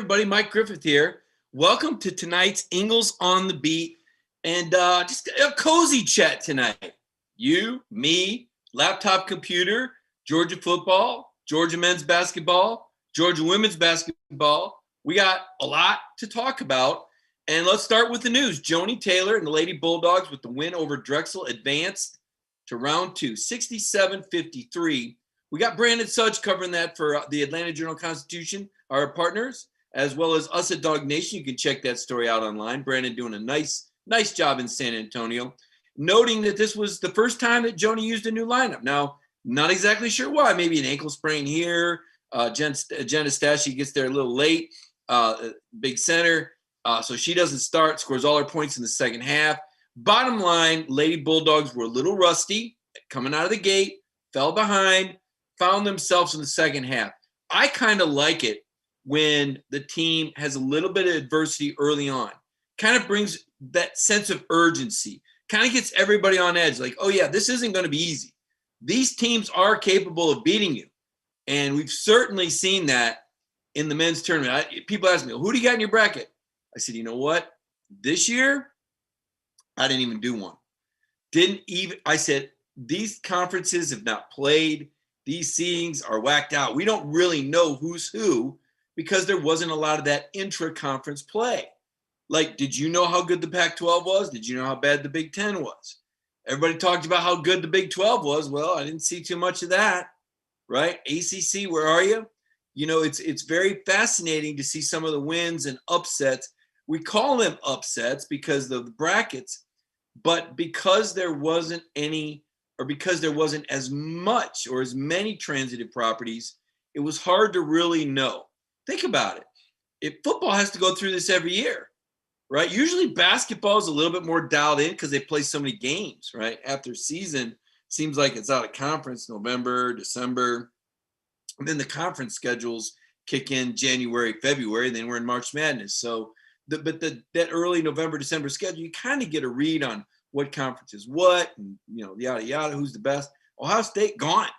everybody, Mike Griffith here. Welcome to tonight's Ingles on the Beat and just a cozy chat tonight. You, me, laptop computer, Georgia football, Georgia men's basketball, Georgia women's basketball. We got a lot to talk about. And let's start with the news. Joni Taylor and the Lady Bulldogs with the win over Drexel advanced to round two, 67-53. We got Brandon Sudge covering that for the Atlanta Journal-Constitution, our partners, as well as us at Dog Nation. You can check that story out online. Brandon doing a nice job in San Antonio, noting that this was the first time that Joni used a new lineup. Now, not exactly sure why. Maybe an ankle sprain here. Jen Estashi gets there a little late. Big center. So she doesn't start, scores all her points in the second half. Bottom line, Lady Bulldogs were a little rusty coming out of the gate, fell behind, found themselves in the second half. I kind of like it when the team has a little bit of adversity early on. Kind of brings that sense of urgency. Kind of gets everybody on edge. Like, oh, yeah, this isn't going to be easy. These teams are capable of beating you. And we've certainly seen that in the men's tournament. People ask me, who do you got in your bracket? I said, you know what? This year, I didn't even do one. I said, these conferences have not played. These seedings are whacked out. We don't really know who's who because there wasn't a lot of that intra-conference play. Like, did you know how good the Pac-12 was? Did you know how bad the Big Ten was? Everybody talked about how good the Big 12 was. Well, I didn't see too much of that, right? ACC, where are you? You know, it's very fascinating to see some of the wins and upsets. We call them upsets because of the brackets, but because there wasn't any, or because there wasn't as much or as many transitive properties, it was hard to really know. Think about it. If football has to go through this every year, right? Usually basketball is a little bit more dialed in because they play so many games, right? After season, seems like it's out of conference, November, December. And then the conference schedules kick in January, February, and then we're in March Madness. So that early November, December schedule, you kind of get a read on what conference is what, and, yada, yada, who's the best. Ohio State, gone,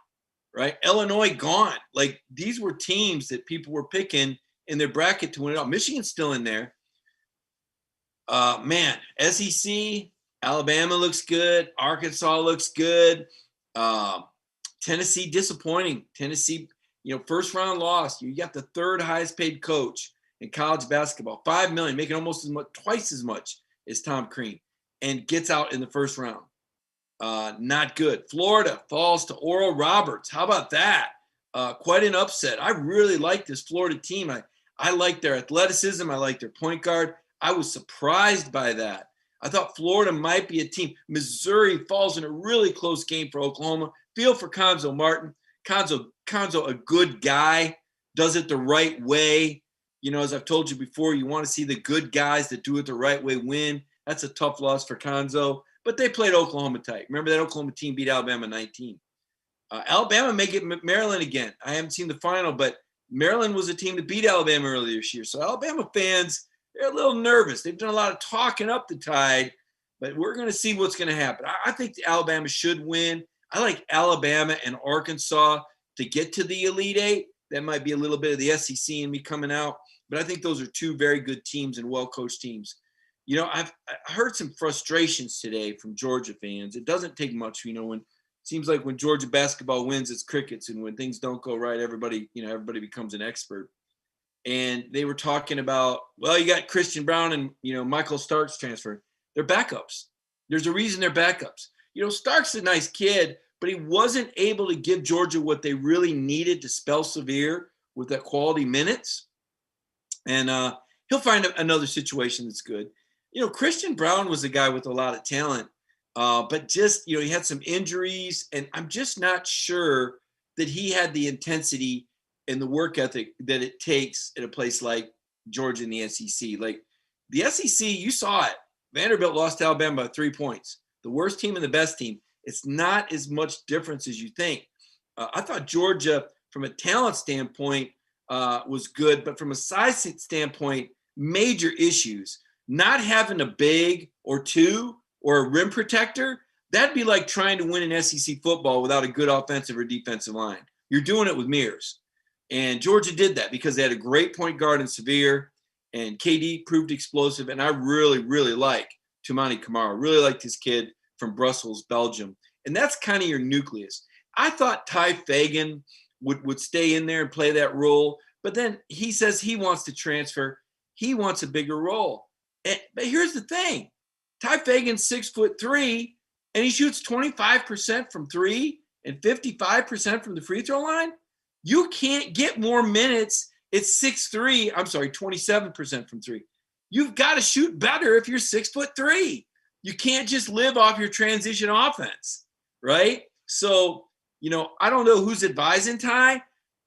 right? Illinois, gone. Like, these were teams that people were picking in their bracket to win it all. Michigan's still in there. SEC, Alabama looks good. Arkansas looks good. Tennessee, disappointing. Tennessee, first round loss. You got the third highest paid coach in college basketball, $5 million, making almost twice as much as Tom Crean, and gets out in the first round. Not good. Florida falls to Oral Roberts. How about that? Quite an upset. I really like this Florida team. I like their athleticism. I like their point guard. I was surprised by that. I thought Florida might be a team. Missouri falls in a really close game for Oklahoma. Feel for Konzo Martin. Konzo, a good guy, does it the right way. As I've told you before, you want to see the good guys that do it the right way win. That's a tough loss for Konzo, but they played Oklahoma tight. Remember that Oklahoma team beat Alabama 19. Alabama may get Maryland again. I haven't seen the final, but Maryland was a team that beat Alabama earlier this year. So Alabama fans, they're a little nervous. They've done a lot of talking up the Tide, but we're going to see what's going to happen. I think Alabama should win. I like Alabama and Arkansas to get to the Elite Eight. That might be a little bit of the SEC in me coming out, but I think those are two very good teams and well-coached teams. I heard some frustrations today from Georgia fans. It doesn't take much, when it seems like when Georgia basketball wins, it's crickets, and when things don't go right, everybody becomes an expert. And they were talking about, well, you got Christian Brown and Michael Starks transfer. They're backups. There's a reason they're backups. Starks is a nice kid, but he wasn't able to give Georgia what they really needed to spell severe with that quality minutes. And he'll find another situation that's good. Christian Brown was a guy with a lot of talent, but just, he had some injuries, and I'm just not sure that he had the intensity and the work ethic that it takes at a place like Georgia and the SEC. Like, the SEC, you saw it. Vanderbilt lost to Alabama by 3 points. The worst team and the best team. It's not as much difference as you think. I thought Georgia, from a talent standpoint, was good, but from a size standpoint, major issues. Not having a big or two or a rim protector, that'd be like trying to win an SEC football without a good offensive or defensive line. You're doing it with mirrors. And Georgia did that because they had a great point guard in Severe, and KD proved explosive. And I really, really like Toumani Camara. Really like this kid from Brussels, Belgium. And that's kind of your nucleus. I thought Ty Fagan would stay in there and play that role. But then he says he wants to transfer. He wants a bigger role. But here's the thing. Ty Fagan's 6'3", and he shoots 25% from three and 55% from the free throw line. You can't get more minutes at 6'3". I'm sorry, 27% from three. You've got to shoot better if you're 6'3". You can't just live off your transition offense, right? So, I don't know who's advising Ty.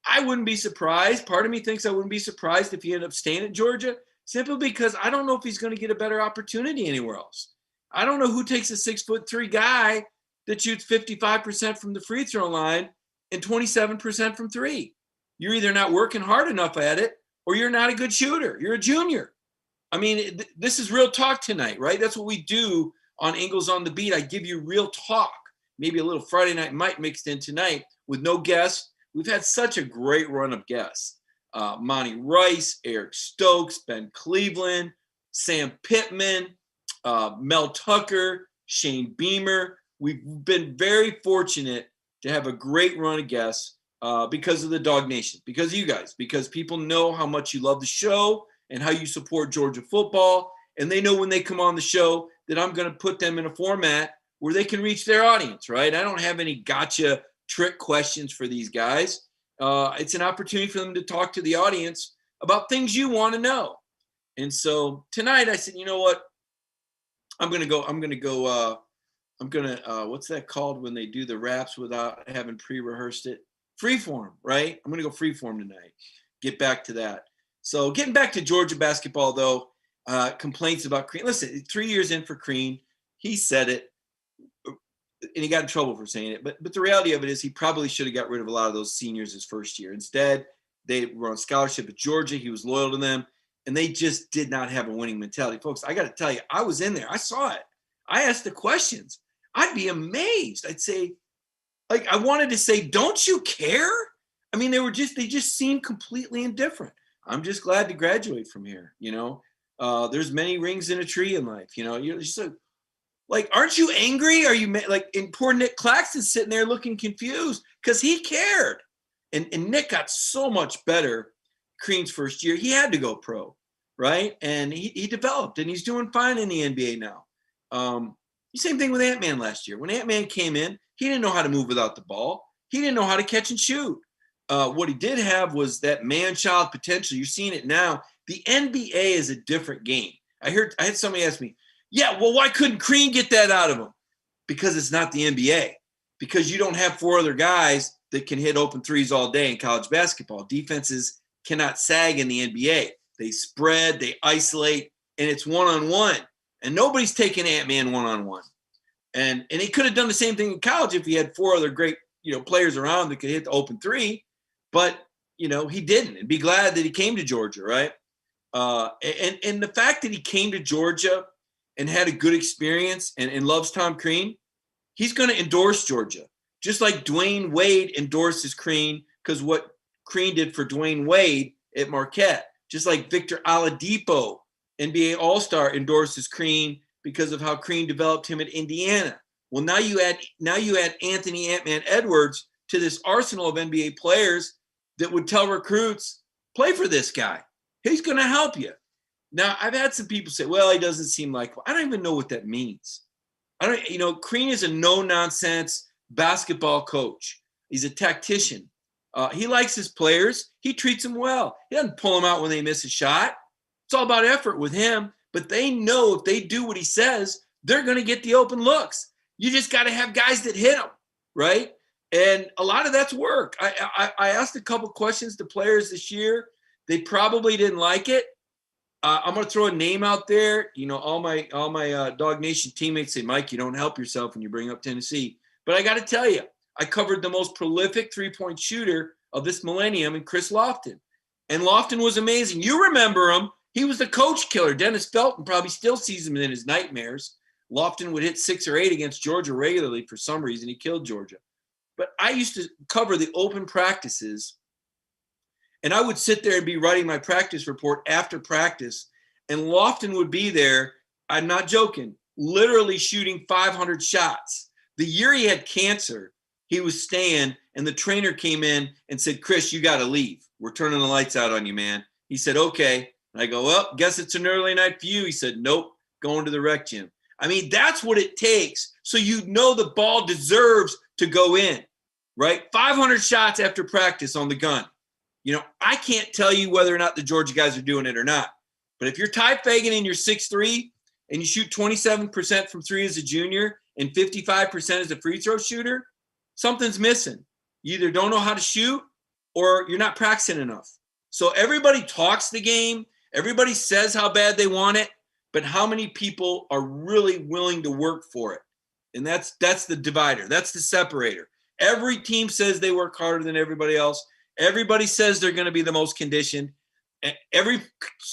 I wouldn't be surprised. Part of me thinks I wouldn't be surprised if he ended up staying at Georgia, simply because I don't know if he's going to get a better opportunity anywhere else. I don't know who takes a 6'3" guy that shoots 55% from the free throw line and 27% from three. You're either not working hard enough at it, or you're not a good shooter. You're a junior. I mean, this is real talk tonight, right? That's what we do on Ingles on the Beat. I give you real talk, maybe a little Friday Night Mike mixed in tonight with no guests. We've had such a great run of guests. Monty Rice, Eric Stokes, Ben Cleveland, Sam Pittman, Mel Tucker, Shane Beamer. We've been very fortunate to have a great run of guests because of the Dog Nation, because of you guys, because people know how much you love the show and how you support Georgia football. And they know when they come on the show that I'm going to put them in a format where they can reach their audience, right? I don't have any gotcha trick questions for these guys. It's an opportunity for them to talk to the audience about things you want to know. And so tonight I said, you know what? I'm going to, what's that called when they do the raps without having pre-rehearsed it? Freeform, right? I'm going to go freeform tonight. Get back to that. So getting back to Georgia basketball, though, complaints about Crean. Listen, 3 years in for Crean, he said it, and he got in trouble for saying it. But the reality of it is he probably should have got rid of a lot of those seniors his first year. Instead, they were on scholarship at Georgia. He was loyal to them, and they just did not have a winning mentality. Folks, I got to tell you, I was in there. I saw it. I asked the questions. I'd be amazed. I'd say, I wanted to say, don't you care? I mean, they just seemed completely indifferent. I'm just glad to graduate from here. There's many rings in a tree in life. You're just aren't you angry? Are you and poor Nick Claxton's sitting there looking confused because he cared. And Nick got so much better Crean's first year. He had to go pro, right? And he developed, and he's doing fine in the NBA now. Same thing with Ant-Man last year. When Ant-Man came in, he didn't know how to move without the ball. He didn't know how to catch and shoot. What he did have was that man-child potential. You're seeing it now. The NBA is a different game. I had somebody ask me, yeah, well, why couldn't Crean get that out of him? Because it's not the NBA. Because you don't have four other guys that can hit open threes all day in college basketball. Defenses cannot sag in the NBA. They spread, they isolate, and it's one-on-one. And nobody's taking Ant-Man one-on-one. And he could have done the same thing in college if he had four other great, players around that could hit the open three. But, he didn't. And be glad that he came to Georgia, right? And the fact that he came to Georgia and had a good experience and loves Tom Crean, he's going to endorse Georgia. Just like Dwayne Wade endorses Crean because what Crean did for Dwayne Wade at Marquette. Just like Victor Oladipo, NBA All-Star, endorses Crean because of how Crean developed him at Indiana. Well, now you add Anthony Ant-Man Edwards to this arsenal of NBA players that would tell recruits, play for this guy. He's going to help you. Now, I've had some people say, well, he doesn't seem like, I don't even know what that means. Crean is a no-nonsense basketball coach. He's a tactician. He likes his players. He treats them well. He doesn't pull them out when they miss a shot. It's all about effort with him. But they know if they do what he says, they're going to get the open looks. You just got to have guys that hit them, right? And a lot of that's work. I asked a couple questions to players this year. They probably didn't like it. I'm going to throw a name out there. All my Dog Nation teammates say, Mike, you don't help yourself when you bring up Tennessee. But I got to tell you, I covered the most prolific three-point shooter of this millennium in Chris Lofton. And Lofton was amazing. You remember him. He was the coach killer. Dennis Felton probably still sees him in his nightmares. Lofton would hit 6 or 8 against Georgia regularly for some reason. He killed Georgia. But I used to cover the open practices And I would sit there and be writing my practice report after practice, and Lofton would be there. I'm not joking, literally shooting 500 shots. The year he had cancer, he was staying, and the trainer came in and said, Chris, you got to leave. We're turning the lights out on you, man. He said, okay. And I go, well, guess it's an early night for you. He said, nope, going to the rec gym. I mean, that's what it takes. So you know the ball deserves to go in, right? 500 shots after practice on the gun. You know, I can't tell you whether or not the Georgia guys are doing it or not. But if you're Ty Fagan and you're 6'3", and you shoot 27% from three as a junior and 55% as a free throw shooter, something's missing. You either don't know how to shoot or you're not practicing enough. So everybody talks the game. Everybody says how bad they want it, but how many people are really willing to work for it? And that's the divider. That's the separator. Every team says they work harder than everybody else. Everybody says they're going to be the most conditioned. Every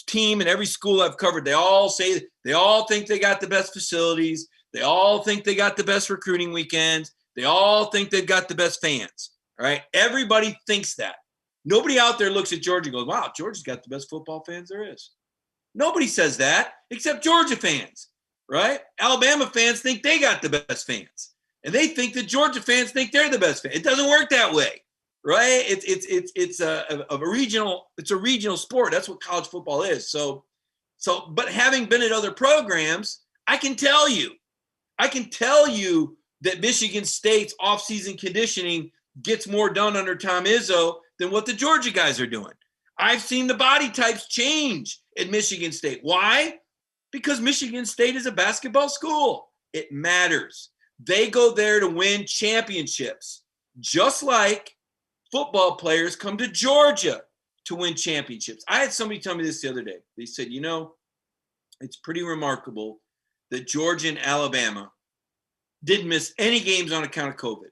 team and every school I've covered, they all think they got the best facilities. They all think they got the best recruiting weekends. They all think they've got the best fans. All right. Everybody thinks that. Nobody out there looks at Georgia and goes, wow, Georgia's got the best football fans there is. Nobody says that except Georgia fans, right? Alabama fans think they got the best fans. And they think that Georgia fans think they're the best fans. It doesn't work that way, right? It's a regional sport. That's what college football is. So, but having been at other programs, I can tell you that Michigan State's offseason conditioning gets more done under Tom Izzo than what the Georgia guys are doing. I've seen the body types change at Michigan State. Why? Because Michigan State is a basketball school. It matters. They go there to win championships, just like football players come to Georgia to win championships. I had somebody tell me this the other day. They said, you know, it's pretty remarkable that Georgia and Alabama didn't miss any games on account of COVID.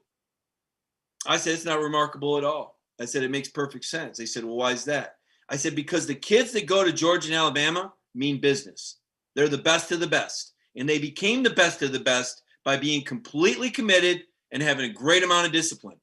I said, it's not remarkable at all. I said, it makes perfect sense. They said, well, why is that? I said, because the kids that go to Georgia and Alabama mean business. They're the best of the best. And they became the best of the best by being completely committed and having a great amount of discipline.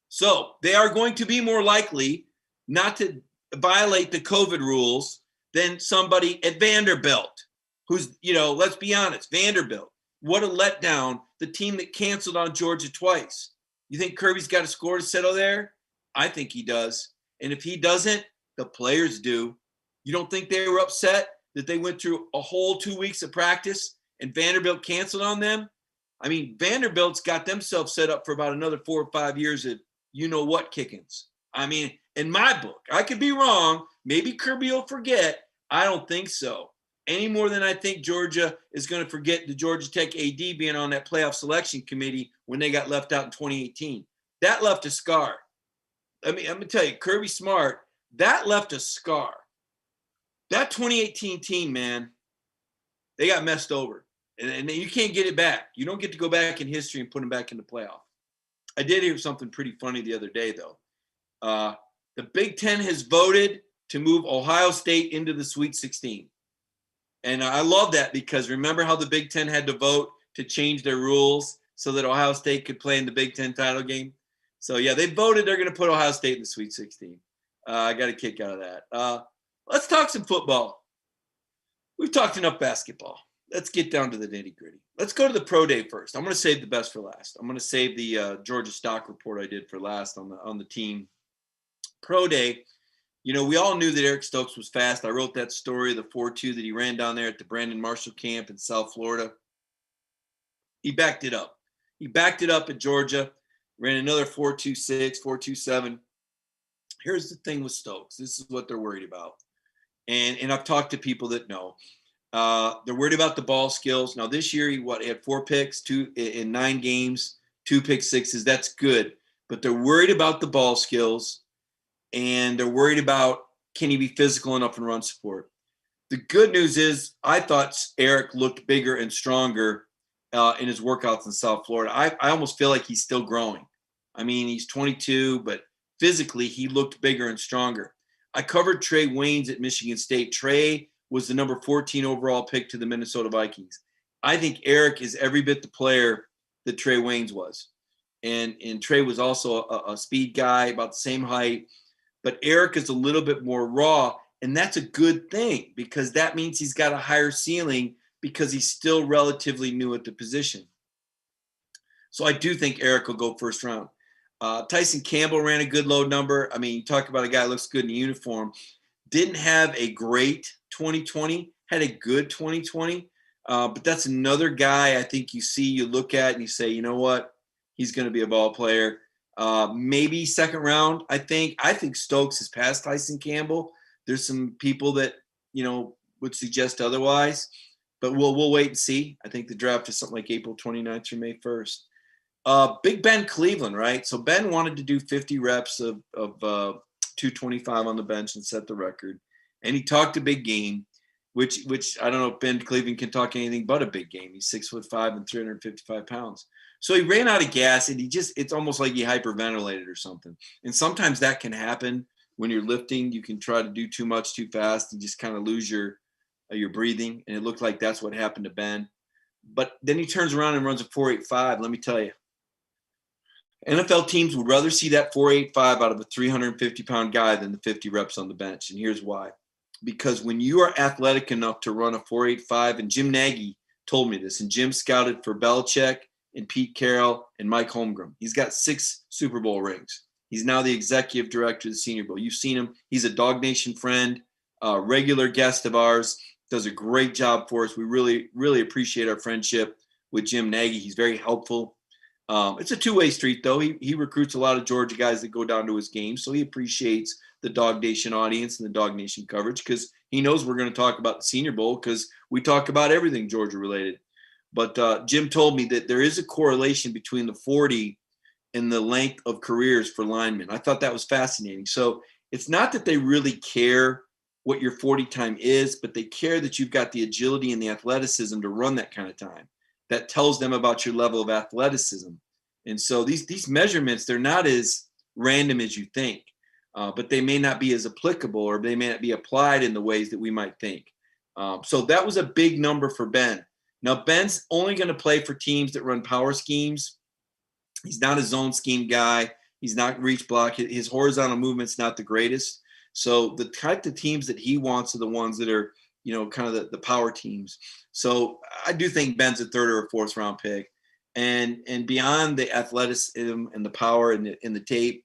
So they are going to be more likely not to violate the COVID rules than somebody at Vanderbilt, who's, you know, let's be honest, Vanderbilt, what a letdown, the team that canceled on Georgia twice. You think Kirby's got a score to settle there? I think he does. And if he doesn't, the players do. You don't think they were upset that they went through a whole 2 weeks of practice and Vanderbilt canceled on them? I mean, Vanderbilt's got themselves set up for about another 4 or 5 years of you-know-what kickings. I mean, in my book, I could be wrong. Maybe Kirby will forget. I don't think so. Any more than I think Georgia is going to forget the Georgia Tech AD being on that playoff selection committee when they got left out in 2018. That left a scar. I'm going to tell you, Kirby Smart, that left a scar. That 2018 team, man, they got messed over. And you can't get it back. You don't get to go back in history and put them back in the playoff. I did hear something pretty funny the other day, though. The Big Ten has voted to move Ohio State into the Sweet 16. And I love that because remember how the Big Ten had to vote to change their rules so that Ohio State could play in the Big Ten title game? So, yeah, they voted they're going to put Ohio State in the Sweet 16. I got a kick out of that. Let's talk some football. We've talked enough basketball. Let's get down to the nitty-gritty. Let's go to the pro day first. I'm going to save the best for last. I'm going to save the Georgia stock report I did for last on the team. Pro day, you know, we all knew that Eric Stokes was fast. I wrote that story, the 4.2 that he ran down there at the Brandon Marshall camp in South Florida. He backed it up. He backed it up at Georgia, ran another 4.26, 4.27. Here's the thing with Stokes. This is what they're worried about. And I've talked to people that know. They're worried about the ball skills. Now, this year, he had 4 picks, 2 in 9 games, 2 pick sixes. That's good. But they're worried about the ball skills, and they're worried about, can he be physical enough and run support? The good news is I thought Eric looked bigger and stronger in his workouts in South Florida. I almost feel like he's still growing. I mean, he's 22, but physically he looked bigger and stronger. I covered Trey Waynes at Michigan State. Trey was the number 14 overall pick to the Minnesota Vikings. I think Eric is every bit the player that Trey Waynes was. And Trey was also a speed guy, about the same height. But Eric is a little bit more raw, and that's a good thing because that means he's got a higher ceiling because he's still relatively new at the position. So I do think Eric will go first round. Tyson Campbell ran a good low number. I mean, you talk about a guy who looks good in uniform. Didn't have a great 2020, had a good 2020. But that's another guy I think you look at and you say, you know what? He's going to be a ball player. Maybe second round, I think. I think Stokes has passed Tyson Campbell. There's some people that, would suggest otherwise. But we'll wait and see. I think the draft is something like April 29th or May 1st. Big Ben Cleveland, right? So Ben wanted to do 50 reps of 225 on the bench and set the record. And he talked a big game, which I don't know if Ben Cleveland can talk anything but a big game. He's 6'5" and 355 pounds. So he ran out of gas and it's almost like he hyperventilated or something. And sometimes that can happen when you're lifting. You can try to do too much too fast and just kind of lose your breathing. And it looked like that's what happened to Ben. But then he turns around and runs a 4.85. Let me tell you, NFL teams would rather see that 4.85 out of a 350-pound guy than the 50 reps on the bench. And here's why. Because when you are athletic enough to run a 4.85, and Jim Nagy told me this, and Jim scouted for Belichick and Pete Carroll and Mike Holmgren. He's got 6 Super Bowl rings. He's now the executive director of the Senior Bowl. You've seen him. He's a Dog Nation friend, a regular guest of ours, does a great job for us. We really, really appreciate our friendship with Jim Nagy. He's very helpful. It's a two-way street, though. He recruits a lot of Georgia guys that go down to his games, so he appreciates the Dog Nation audience and the Dog Nation coverage because he knows we're going to talk about the Senior Bowl because we talk about everything Georgia-related. But Jim told me that there is a correlation between the 40 and the length of careers for linemen. I thought that was fascinating. So it's not that they really care what your 40 time is, but they care that you've got the agility and the athleticism to run that kind of time. That tells them about your level of athleticism. And so these measurements, they're not as random as you think, but they may not be as applicable or they may not be applied in the ways that we might think. So that was a big number for Ben. Now, Ben's only going to play for teams that run power schemes. He's not a zone scheme guy. He's not reach block. His horizontal movement's not the greatest. So the type of teams that he wants are the ones that are, kind of the power teams. So I do think Ben's a third or a fourth round pick. And beyond the athleticism and the power and the tape,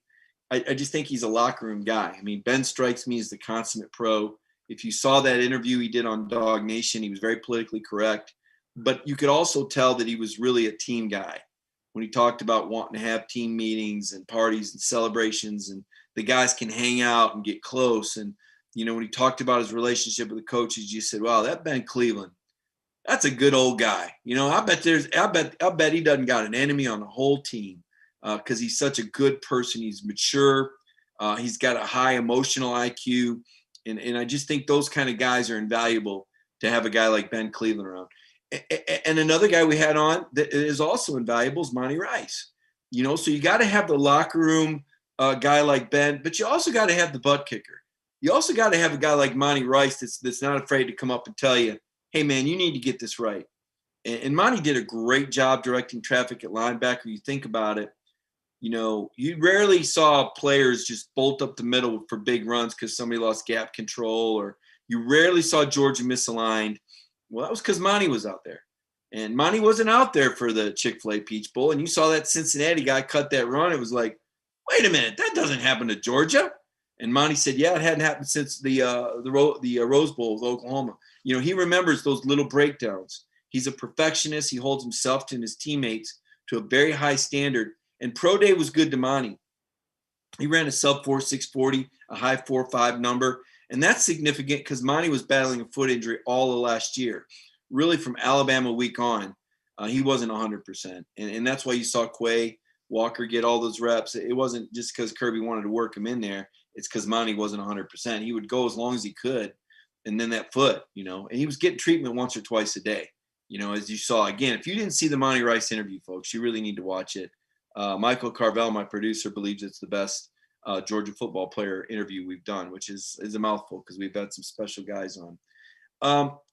I just think he's a locker room guy. I mean, Ben strikes me as the consummate pro. If you saw that interview he did on Dog Nation, he was very politically correct. But you could also tell that he was really a team guy when he talked about wanting to have team meetings and parties and celebrations and the guys can hang out and get close. And, when he talked about his relationship with the coaches, you said, wow, that Ben Cleveland, that's a good old guy. I bet he doesn't got an enemy on the whole team because he's such a good person. He's mature. He's got a high emotional IQ. And I just think those kind of guys are invaluable to have a guy like Ben Cleveland around. And another guy we had on that is also invaluable is Monty Rice. So you got to have the locker room guy like Ben, but you also got to have the butt kicker. You also got to have a guy like Monty Rice that's not afraid to come up and tell you, hey, man, you need to get this right. And Monty did a great job directing traffic at linebacker. You think about it, you rarely saw players just bolt up the middle for big runs because somebody lost gap control, or you rarely saw Georgia misaligned. Well, that was because Monty was out there. And Monty wasn't out there for the Chick-fil-A Peach Bowl. And you saw that Cincinnati guy cut that run. It was like, wait a minute, that doesn't happen to Georgia. And Monty said, yeah, it hadn't happened since the Rose Bowl with Oklahoma. He remembers those little breakdowns. He's a perfectionist. He holds himself and his teammates to a very high standard. And Pro Day was good to Monty. He ran a sub 4.640, a high 4.5 number. And that's significant because Monty was battling a foot injury all of last year. Really from Alabama week on, he wasn't 100%. And that's why you saw Quay Walker get all those reps. It wasn't just because Kirby wanted to work him in there. It's because Monty wasn't 100%. He would go as long as he could. And then that foot, and he was getting treatment once or twice a day, as you saw. Again, if you didn't see the Monty Rice interview, folks, you really need to watch it. Michael Carvel, my producer, believes it's the best Georgia football player interview we've done, which is a mouthful because we've had some special guys on.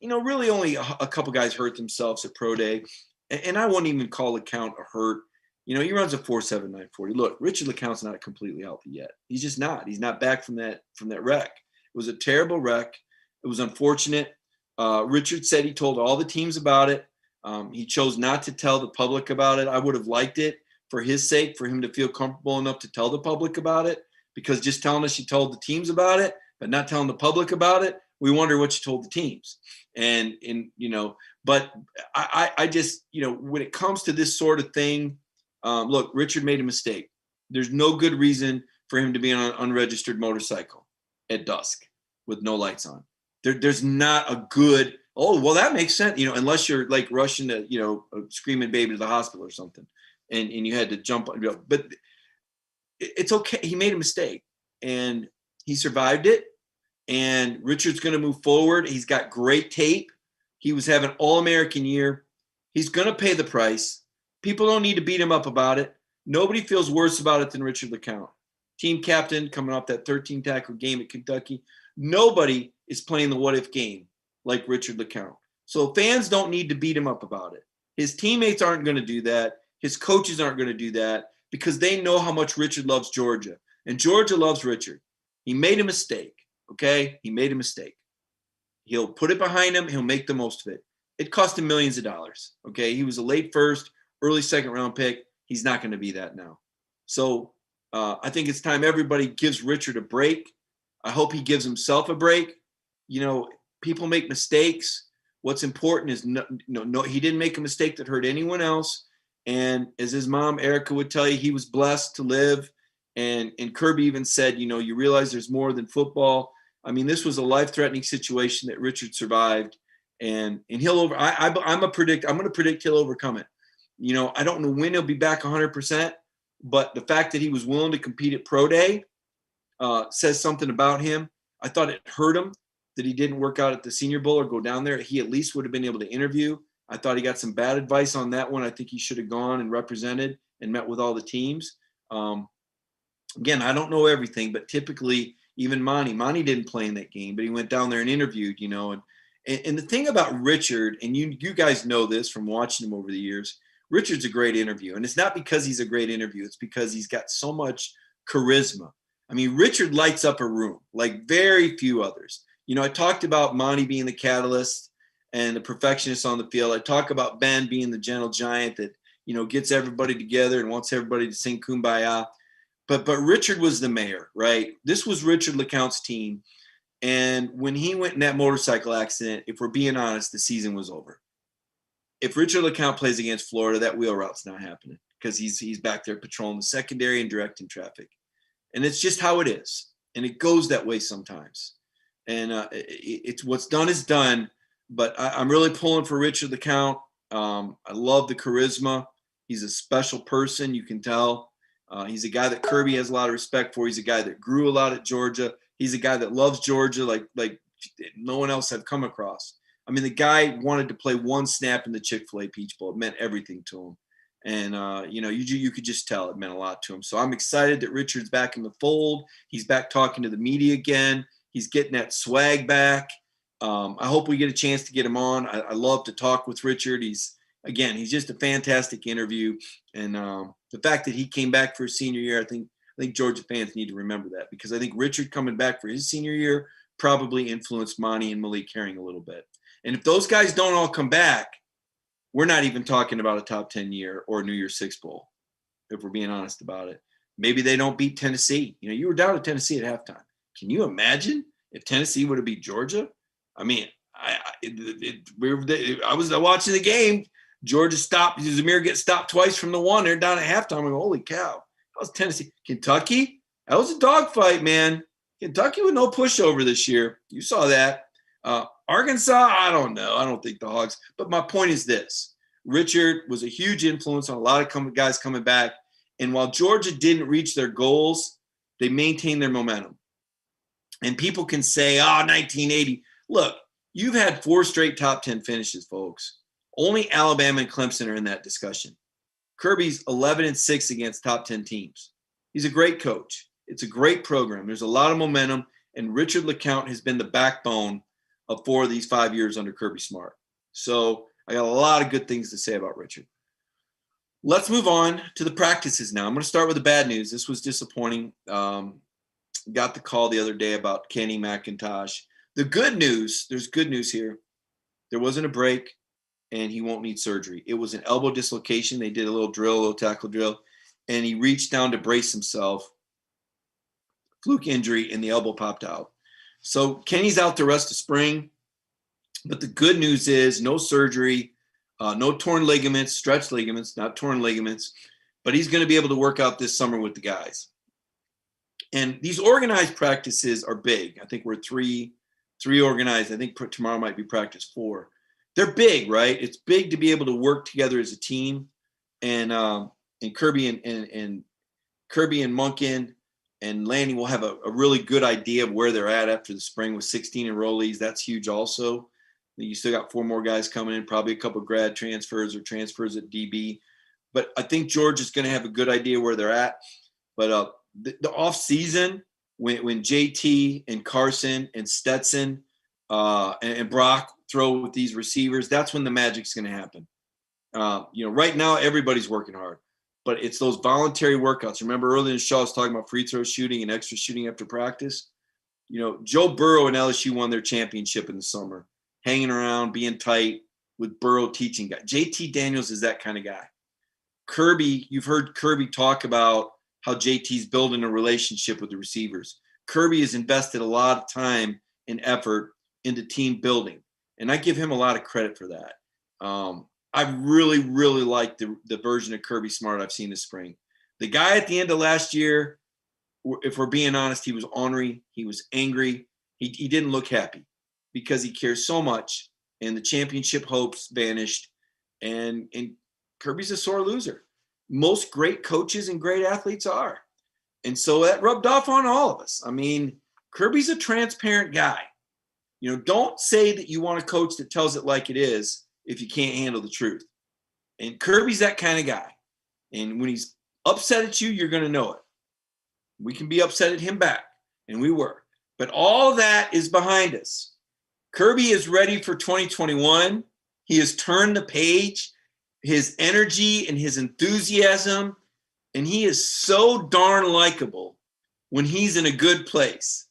Really only a couple guys hurt themselves at Pro Day. And I wouldn't even call the count a hurt. He runs a 4.79 40. Look, Richard LeCount's not completely healthy yet. He's just not. He's not back from that wreck. It was a terrible wreck. It was unfortunate. Richard said he told all the teams about it. He chose not to tell the public about it. I would have liked it for his sake, for him to feel comfortable enough to tell the public about it, because just telling us you told the teams about it, but not telling the public about it, we wonder what you told the teams. But I just, when it comes to this sort of thing, look, Richard made a mistake. There's no good reason for him to be on an unregistered motorcycle at dusk with no lights on. There's not a good, that makes sense, unless you're like rushing to, a screaming baby to the hospital or something, and you had to jump on, but it's okay. He made a mistake and he survived it. And Richard's going to move forward. He's got great tape. He was having All-American year. He's going to pay the price. People don't need to beat him up about it. Nobody feels worse about it than Richard LeCount. Team captain coming off that 13-tackle game at Kentucky. Nobody is playing the what-if game like Richard LeCount. So fans don't need to beat him up about it. His teammates aren't going to do that. His coaches aren't going to do that, because they know how much Richard loves Georgia. And Georgia loves Richard. He made a mistake, okay? He made a mistake. He'll put it behind him. He'll make the most of it. It cost him millions of dollars, okay? He was a late first, early second-round pick. He's not going to be that now. So I think it's time everybody gives Richard a break. I hope he gives himself a break. People make mistakes. What's important is no, he didn't make a mistake that hurt anyone else. And as his mom, Erica, would tell you, he was blessed to live. And Kirby even said, you realize there's more than football. I mean, this was a life-threatening situation that Richard survived, and he'll I'm going to predict he'll overcome it. I don't know when he'll be back 100%, but the fact that he was willing to compete at Pro Day says something about him. I thought it hurt him that he didn't work out at the Senior Bowl or go down there. He at least would have been able to interview. I thought he got some bad advice on that one. I think he should have gone and represented and met with all the teams. Again, I don't know everything, but typically even Monty didn't play in that game, but he went down there and interviewed, and the thing about Richard, and you guys know this from watching him over the years, Richard's a great interview. And it's not because he's a great interview. It's because he's got so much charisma. I mean, Richard lights up a room like very few others. I talked about Monty being the catalyst and the perfectionist on the field. I talk about Ben being the gentle giant that, gets everybody together and wants everybody to sing Kumbaya. But Richard was the mayor, right? This was Richard LeCount's team. And when he went in that motorcycle accident, if we're being honest, the season was over. If Richard LeCount plays against Florida, that wheel route's not happening, because he's back there patrolling the secondary and directing traffic. And it's just how it is. And it goes that way sometimes. And it's what's done is done. But I'm really pulling for Richard LeCount. I love the charisma. He's a special person, you can tell. He's a guy that Kirby has a lot of respect for. He's a guy that grew a lot at Georgia. He's a guy that loves Georgia like no one else I've come across. I mean, the guy wanted to play one snap in the Chick-fil-A Peach Bowl. It meant everything to him. And, you could just tell it meant a lot to him. So I'm excited that Richard's back in the fold. He's back talking to the media again. He's getting that swag back. I hope we get a chance to get him on. I love to talk with Richard. He's just a fantastic interview. And the fact that he came back for his senior year, I think Georgia fans need to remember that, because I think Richard coming back for his senior year probably influenced Monty and Malik Herring a little bit. And if those guys don't all come back, we're not even talking about a top 10 year or New Year's Six Bowl, if we're being honest about it. Maybe they don't beat Tennessee. You were down to Tennessee at halftime. Can you imagine if Tennessee would have beat Georgia? I mean, I was watching the game. Georgia stopped. Zamir gets stopped twice from the one. They're down at halftime. I'm like, holy cow. That was Tennessee. Kentucky? That was a dogfight, man. Kentucky with no pushover this year. You saw that. Arkansas, I don't know. I don't think the Hogs. But my point is this. Richard was a huge influence on a lot of guys coming back. And while Georgia didn't reach their goals, they maintained their momentum. And people can say, 1980. Look, you've had 4 straight top 10 finishes, folks. Only Alabama and Clemson are in that discussion. Kirby's 11-6 against top 10 teams. He's a great coach. It's a great program. There's a lot of momentum. And Richard LeCount has been the backbone of 4 of these 5 years under Kirby Smart. So I got a lot of good things to say about Richard. Let's move on to the practices now. I'm going to start with the bad news. This was disappointing. Got the call the other day about Kenny Mcintosh. The good news, there's good news here. There wasn't a break, and he won't need surgery. It was an elbow dislocation. They did a little tackle drill, and he reached down to brace himself. Fluke injury, and the elbow popped out. So Kenny's out the rest of spring. But the good news is no surgery, no torn ligaments, stretched ligaments, not torn ligaments. But he's going to be able to work out this summer with the guys. And these organized practices are big. I think we're three organized. I think tomorrow might be practice 4. They're big, right? It's big to be able to work together as a team. And Kirby and Monken and Lanning will have a really good idea of where they're at after the spring with 16 enrollees. That's huge also. You still got 4 more guys coming in, probably a couple of grad transfers or transfers at DB. But I think George is going to have a good idea where they're at. But the off season, when JT and Carson and Stetson and Brock throw with these receivers, that's when the magic's going to happen. Right now everybody's working hard, but it's those voluntary workouts. Remember earlier in the show, I was talking about free throw shooting and extra shooting after practice. Joe Burrow and LSU won their championship in the summer, hanging around, being tight with Burrow teaching guy. JT Daniels is that kind of guy. Kirby, you've heard Kirby talk about how JT's building a relationship with the receivers. Kirby has invested a lot of time and effort into team building, and I give him a lot of credit for that. I really, really like the version of Kirby Smart I've seen this spring. The guy at the end of last year, if we're being honest, he was ornery. He was angry. He didn't look happy because he cares so much, and the championship hopes vanished, and Kirby's a sore loser. Most great coaches and great athletes are. And so that rubbed off on all of us. I mean, Kirby's a transparent guy. Don't say that you want a coach that tells it like it is if you can't handle the truth. And Kirby's that kind of guy. And when he's upset at you, you're going to know it. We can be upset at him back, and we were. But all that is behind us. Kirby is ready for 2021. He has turned the page. His energy and his enthusiasm, and he is so darn likable when he's in a good place.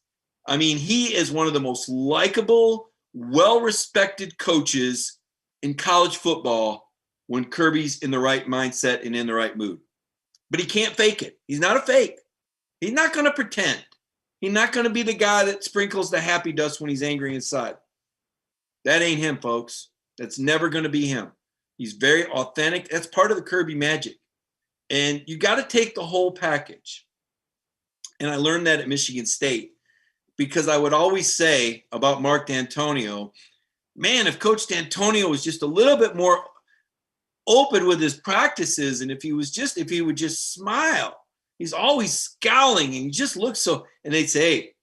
I mean, he is one of the most likable, well-respected coaches in college football when Kirby's in the right mindset and in the right mood. But he can't fake it. He's not a fake. He's not going to pretend. He's not going to be the guy that sprinkles the happy dust when he's angry inside. That ain't him, folks. That's never going to be him. He's very authentic. That's part of the Kirby magic. And you got to take the whole package. And I learned that at Michigan State because I would always say about Mark D'Antonio, man, if Coach D'Antonio was just a little bit more open with his practices, and if he would just smile. He's always scowling and he just looks so, and they'd say, hey,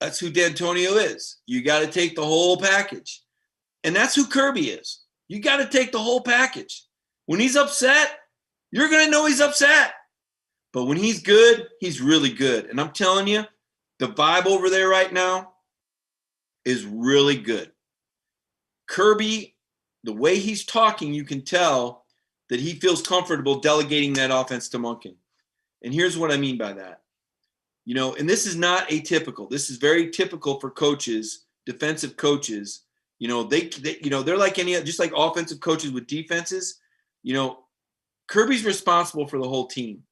that's who D'Antonio is. You got to take the whole package. And that's who Kirby is. You got to take the whole package. When he's upset, you're going to know he's upset. But when he's good, he's really good. And I'm telling you, the vibe over there right now is really good. Kirby, the way he's talking, you can tell that he feels comfortable delegating that offense to Monken. And here's what I mean by that. And this is not atypical. This is very typical for coaches, defensive coaches. They're like just like offensive coaches with defenses. Kirby's responsible for the whole team.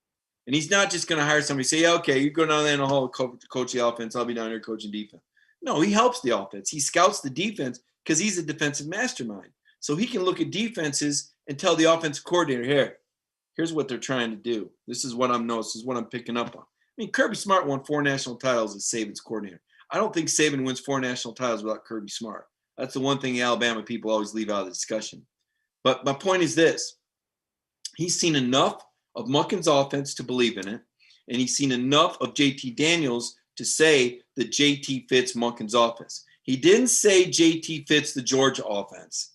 And he's not just going to hire somebody and say, yeah, okay, you go down there in the hall and coach the offense. I'll be down here coaching defense. No, he helps the offense. He scouts the defense because he's a defensive mastermind. So he can look at defenses and tell the offensive coordinator, here's what they're trying to do. This is what I'm noticing. This is what I'm picking up on. I mean, Kirby Smart won 4 national titles as Saban's coordinator. I don't think Saban wins 4 national titles without Kirby Smart. That's the one thing the Alabama people always leave out of the discussion. But my point is this. He's seen enough of Monken's offense to believe in it, and he's seen enough of JT Daniels to say that JT fits Monken's offense. He didn't say JT fits the Georgia offense.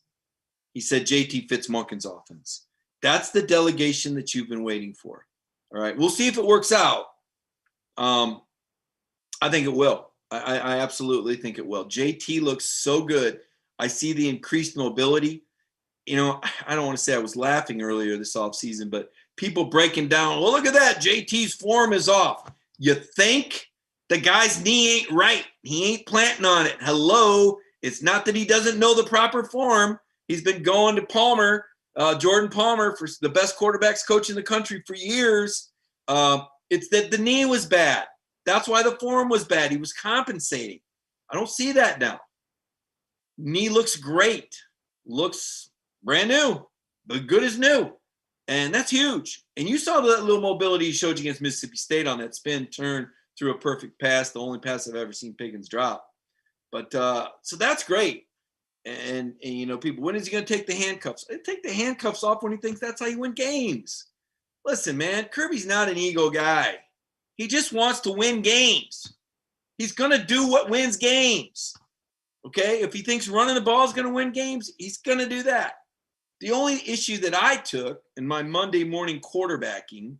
He said JT fits Monken's offense. That's the delegation that you've been waiting for. All right, we'll see if it works out. I think it will. I absolutely think it will. JT looks so good. I see the increased mobility. I don't want to say I was laughing earlier this offseason, but people breaking down, well, look at that. JT's form is off. You think the guy's knee ain't right. He ain't planting on it. Hello. It's not that he doesn't know the proper form. He's been going to Palmer, Jordan Palmer, for the best quarterbacks coach in the country for years. It's that the knee was bad. That's why the form was bad. He was compensating. I don't see that now. Knee looks great. Looks brand new, but good as new. And that's huge. And you saw that little mobility he showed you against Mississippi State on that spin turn through a perfect pass, the only pass I've ever seen Pickens drop. But so that's great. And people, when is he going to take the handcuffs? Take the handcuffs off when he thinks that's how you win games. Listen, man, Kirby's not an ego guy. He just wants to win games. He's going to do what wins games. Okay? If he thinks running the ball is going to win games, he's going to do that. The only issue that I took in my Monday morning quarterbacking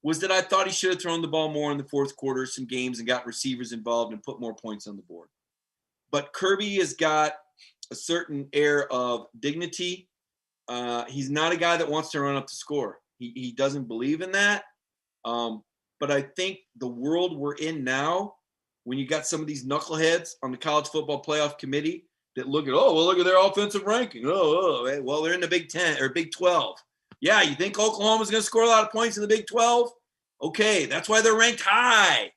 was that I thought he should have thrown the ball more in the fourth quarter, some games, and got receivers involved and put more points on the board. But Kirby has got a certain air of dignity. He's not a guy that wants to run up the score. He doesn't believe in that. But I think the world we're in now, when you got some of these knuckleheads on the college football playoff committee that look at their offensive ranking. Well, they're in the Big 10 or Big 12. Yeah, you think Oklahoma's going to score a lot of points in the Big 12? Okay, that's why they're ranked high.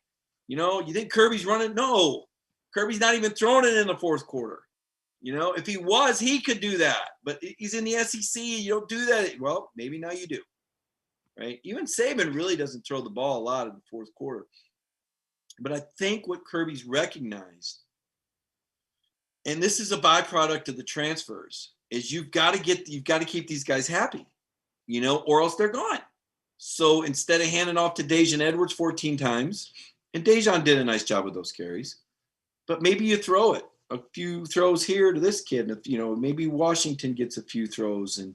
You think Kirby's running? No. Kirby's not even throwing it in the fourth quarter. If he was, he could do that. But he's in the SEC. You don't do that. Well, maybe now you do. Right? Even Saban really doesn't throw the ball a lot in the fourth quarter. But I think what Kirby's recognized, and this is a byproduct of the transfers, is you've got to keep these guys happy, or else they're gone. So instead of handing off to Dejan Edwards 14 times, and Dejan did a nice job with those carries, but maybe you throw it a few throws here to this kid, and maybe Washington gets a few throws, and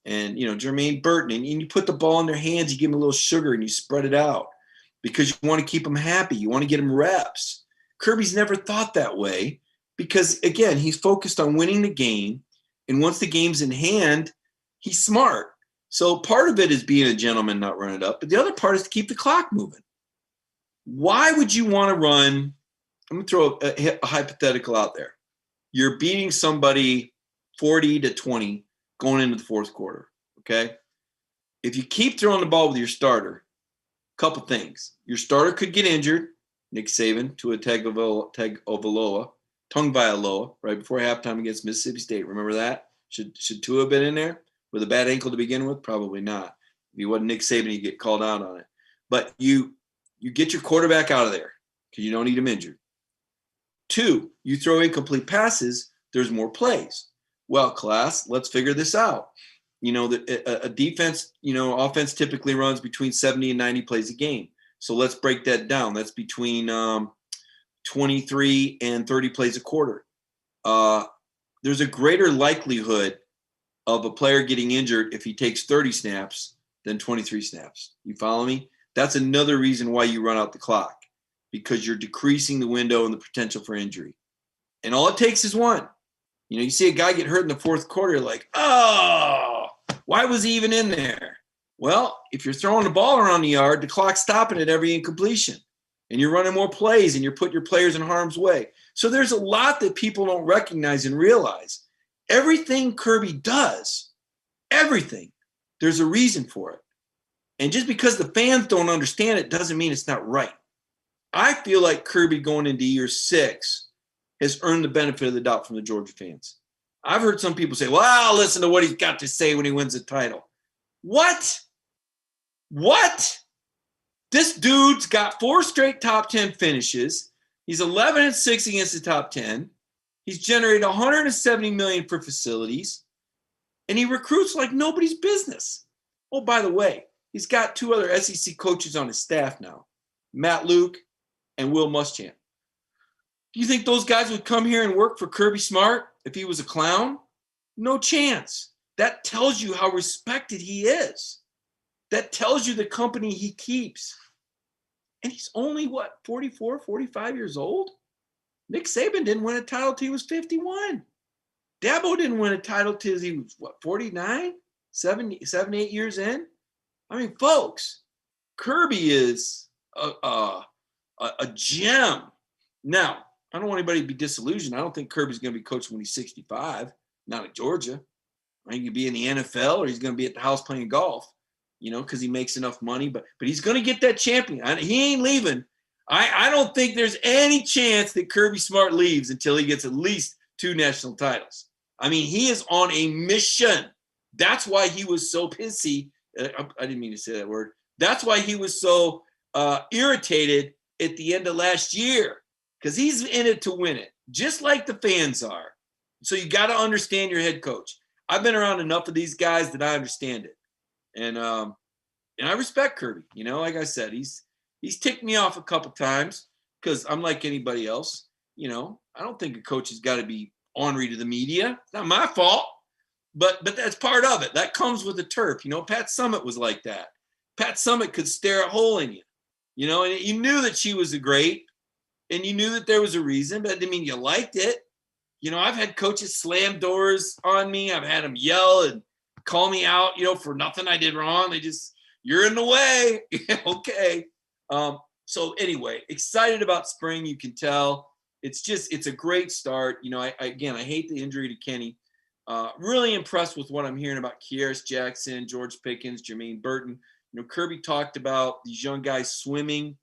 Jermaine Burton, and you put the ball in their hands, you give them a little sugar, and you spread it out because you want to keep them happy, you want to get them reps. Kirby's never thought that way. Because, again, he's focused on winning the game. And once the game's in hand, he's smart. So part of it is being a gentleman, not run it up. But the other part is to keep the clock moving. Why would you want to run? I'm going to throw a hypothetical out there. You're beating somebody 40-20 going into the fourth quarter, okay? If you keep throwing the ball with your starter, a couple things. Your starter could get injured, Nick Saban, to a Tagovailoa, right before halftime against Mississippi State. Remember that? Should Tua have been in there with a bad ankle to begin with? Probably not. If he wasn't Nick Saban, he'd get called out on it. But you get your quarterback out of there because you don't need him injured. 2, you throw incomplete passes, there's more plays. Well, class, let's figure this out. A defense, offense typically runs between 70 and 90 plays a game. So let's break that down. That's between 23 and 30 plays a quarter. There's a greater likelihood of a player getting injured if he takes 30 snaps than 23 snaps. You follow me? That's another reason why you run out the clock, because you're decreasing the window and the potential for injury. And all it takes is one. You see a guy get hurt in the fourth quarter, you're like, oh, why was he even in there? Well, if you're throwing the ball around the yard, the clock's stopping at every incompletion. And you're running more plays and you're putting your players in harm's way. So there's a lot that people don't recognize and realize. Everything Kirby does, everything, there's a reason for it. And just because the fans don't understand it doesn't mean it's not right. I feel like Kirby going into year 6 has earned the benefit of the doubt from the Georgia fans. I've heard some people say, well, I'll listen to what he's got to say when he wins the title. What? This dude's got 4 straight top 10 finishes. He's 11-6 against the top 10. He's generated $170 million for facilities, and he recruits like nobody's business. Oh, by the way, he's got 2 other SEC coaches on his staff now, Matt Luke and Will Muschamp. Do you think those guys would come here and work for Kirby Smart if he was a clown? No chance. That tells you how respected he is. That tells you the company he keeps. And he's only, 44, 45 years old? Nick Saban didn't win a title till he was 51. Dabo didn't win a title till he was, 49, 78 years in? I mean, folks, Kirby is a gem. Now, I don't want anybody to be disillusioned. I don't think Kirby's going to be coaching when he's 65, not at Georgia. I think he'll be in the NFL or he's going to be at the house playing golf, because he makes enough money. But he's going to get that champion. He ain't leaving. I don't think there's any chance that Kirby Smart leaves until he gets at least 2 national titles. I mean, he is on a mission. That's why he was so pissy. I didn't mean to say that word. That's why he was so irritated at the end of last year, because he's in it to win it, just like the fans are. So you got to understand your head coach. I've been around enough of these guys that I understand it. And I respect Kirby. Like I said, he's ticked me off a couple times because I'm like anybody else. I don't think a coach has got to be ornery to the media. It's not my fault. But that's part of it. That comes with the turf. Pat Summitt was like that. Pat Summitt could stare a hole in you. And you knew that she was a great, and you knew that there was a reason, but it didn't mean you liked it. I've had coaches slam doors on me. I've had them yell and call me out, for nothing I did wrong. They just, you're in the way. Okay. So anyway, excited about spring. You can tell it's a great start. I hate the injury to Kenny. Really impressed with what I'm hearing about Kearis Jackson, George Pickens, Jermaine Burton. Kirby talked about these young guys swimming,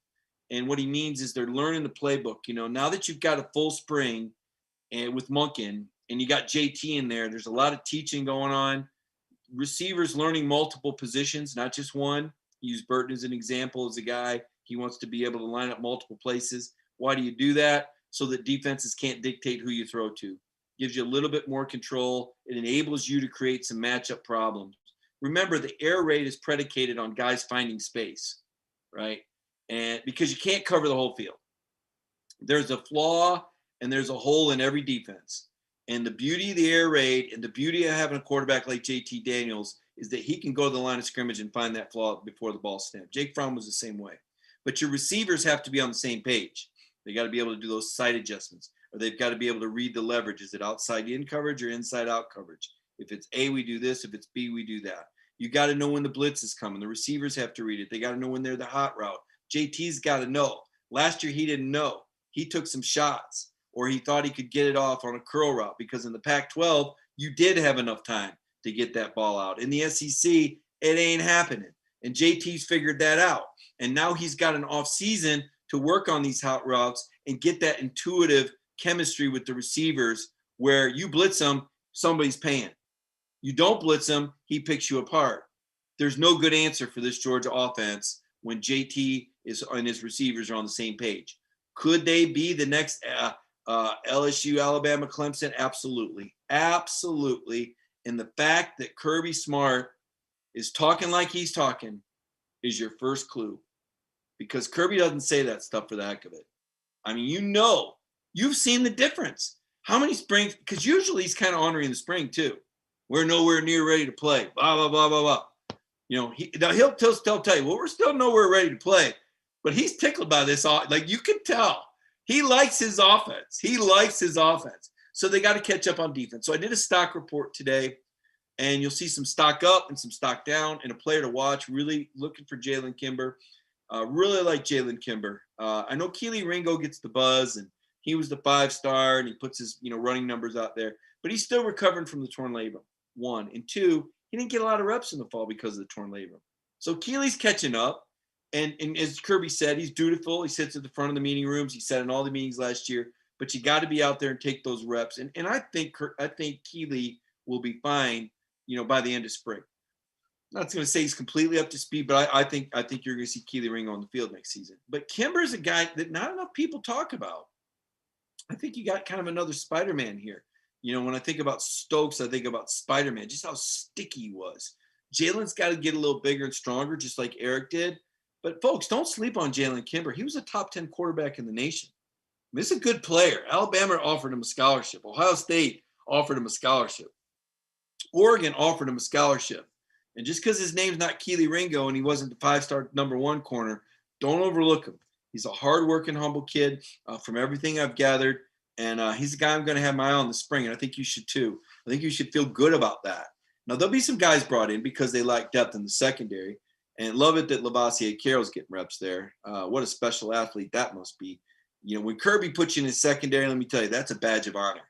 and what he means is they're learning the playbook. Now that you've got a full spring and with Monken and you got JT in there's a lot of teaching going on. Receivers learning multiple positions, not just one. Use Burton as an example as a guy. He wants to be able to line up multiple places. Why do you do that? So that defenses can't dictate who you throw to. Gives you a little bit more control. It enables you to create some matchup problems. Remember, the air raid is predicated on guys finding space, right? And because you can't cover the whole field. There's a flaw and there's a hole in every defense. And the beauty of the air raid and the beauty of having a quarterback like JT Daniels is that he can go to the line of scrimmage and find that flaw before the ball snapped. Jake Fromm was the same way. But your receivers have to be on the same page. They got to be able to do those sight adjustments, or they've got to be able to read the leverage. Is it outside in coverage or inside out coverage? If it's A, we do this. If it's B, we do that. You got to know when the blitz is coming. The receivers have to read it. They got to know when they're the hot route. JT's got to know. Last year, he didn't know. He took some shots, or he thought he could get it off on a curl route, because in the Pac-12, you did have enough time to get that ball out. In the SEC, it ain't happening. And JT's figured that out. And now he's got an off season to work on these hot routes and get that intuitive chemistry with the receivers where you blitz them, somebody's paying. You don't blitz him, he picks you apart. There's no good answer for this Georgia offense when JT and his receivers are on the same page. Could they be the next LSU, Alabama, Clemson? Absolutely. Absolutely. And the fact that Kirby Smart is talking like he's talking is your first clue, because Kirby doesn't say that stuff for the heck of it. I mean, you've seen the difference. How many springs? Because usually he's kind of ornery in the spring too. We're nowhere near ready to play. Blah, blah, blah, blah, blah. He'll tell you, well, we're still nowhere ready to play. But he's tickled by this. Like, you can tell. He likes his offense. So they got to catch up on defense. So I did a stock report today, and you'll see some stock up and some stock down and a player to watch. Really looking for Jalen Kimber. Really like Jalen Kimber. I know Keely Ringo gets the buzz, and he was the 5-star, and he puts his running numbers out there. But he's still recovering from the torn labrum, 1. And 2, he didn't get a lot of reps in the fall because of the torn labrum. So Keely's catching up. And as Kirby said, he's dutiful. He sits at the front of the meeting rooms. He sat in all the meetings last year. But you got to be out there and take those reps. And I think Keely will be fine, by the end of spring. I'm not going to say he's completely up to speed, but I think you're going to see Keely Ringo on the field next season. But Kimber's a guy that not enough people talk about. I think you got kind of another Spider-Man here. When I think about Stokes, I think about Spider-Man, just how sticky he was. Jalen's got to get a little bigger and stronger, just like Eric did. But, folks, don't sleep on Jalen Kimber. He was a top 10 quarterback in the nation. This is a good player. Alabama offered him a scholarship. Ohio State offered him a scholarship. Oregon offered him a scholarship. And just because his name's not Keely Ringo and he wasn't the 5-star number 1 corner, don't overlook him. He's a hardworking, humble kid. From everything I've gathered, And he's a guy I'm going to have my eye on the spring, and I think you should too. I think you should feel good about that. Now, there'll be some guys brought in because they lack depth in the secondary, and love it that Lavassier Carroll's getting reps there. What a special athlete that must be. You know, when Kirby puts you in his secondary, let me tell you, that's a badge of honor,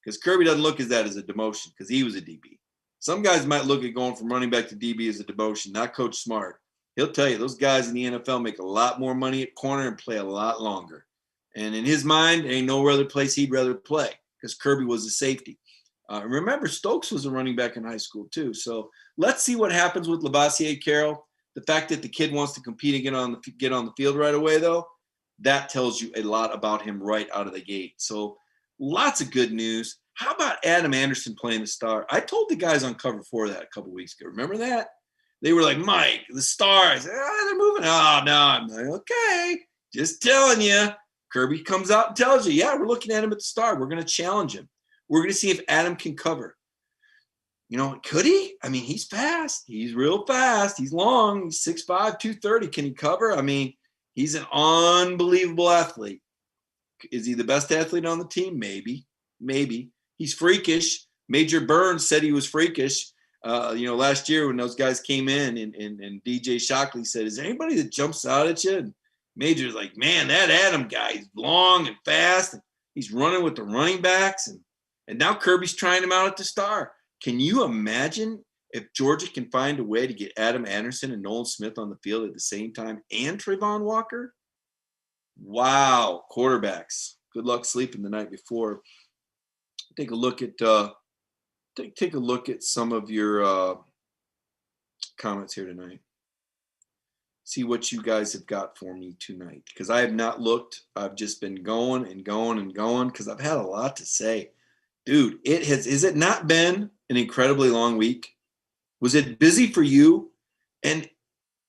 because Kirby doesn't look at that as a demotion because he was a DB. Some guys might look at going from running back to DB as a demotion, not Coach Smart. He'll tell you those guys in the NFL make a lot more money at corner and play a lot longer. And in his mind, there ain't no other place he'd rather play because Kirby was a safety. Remember, Stokes was a running back in high school too. So let's see what happens with Lavassier Carroll. The fact that the kid wants to compete and get on the field right away, though, that tells you a lot about him right out of the gate. So lots of good news. How about Adam Anderson playing the star? I told the guys on Cover 4 that a couple weeks ago. Remember that? They were like, Mike, the stars, they're moving. Oh, no. I'm like, okay, just telling you. Kirby comes out and tells you, yeah, we're looking at him at the star. We're going to challenge him. We're going to see if Adam can cover. You know, could he? I mean, he's fast. He's real fast. He's long. He's 6'5", 230. Can he cover? I mean, he's an unbelievable athlete. Is he the best athlete on the team? Maybe. He's freakish. Major Burns said he was freakish. Last year when those guys came in and DJ Shockley said, is there anybody that jumps out at you? And Major's like, man, that Adam guy, he's long and fast. And he's running with the running backs. And now Kirby's trying him out at the star. Can you imagine if Georgia can find a way to get Adam Anderson and Nolan Smith on the field at the same time and Trayvon Walker? Wow, quarterbacks. Good luck sleeping the night before. Take a look at some of your comments here tonight. See what you guys have got for me tonight, because I have not looked. I've just been going because I've had a lot to say. Dude, has it not been an incredibly long week? Was it busy for you? And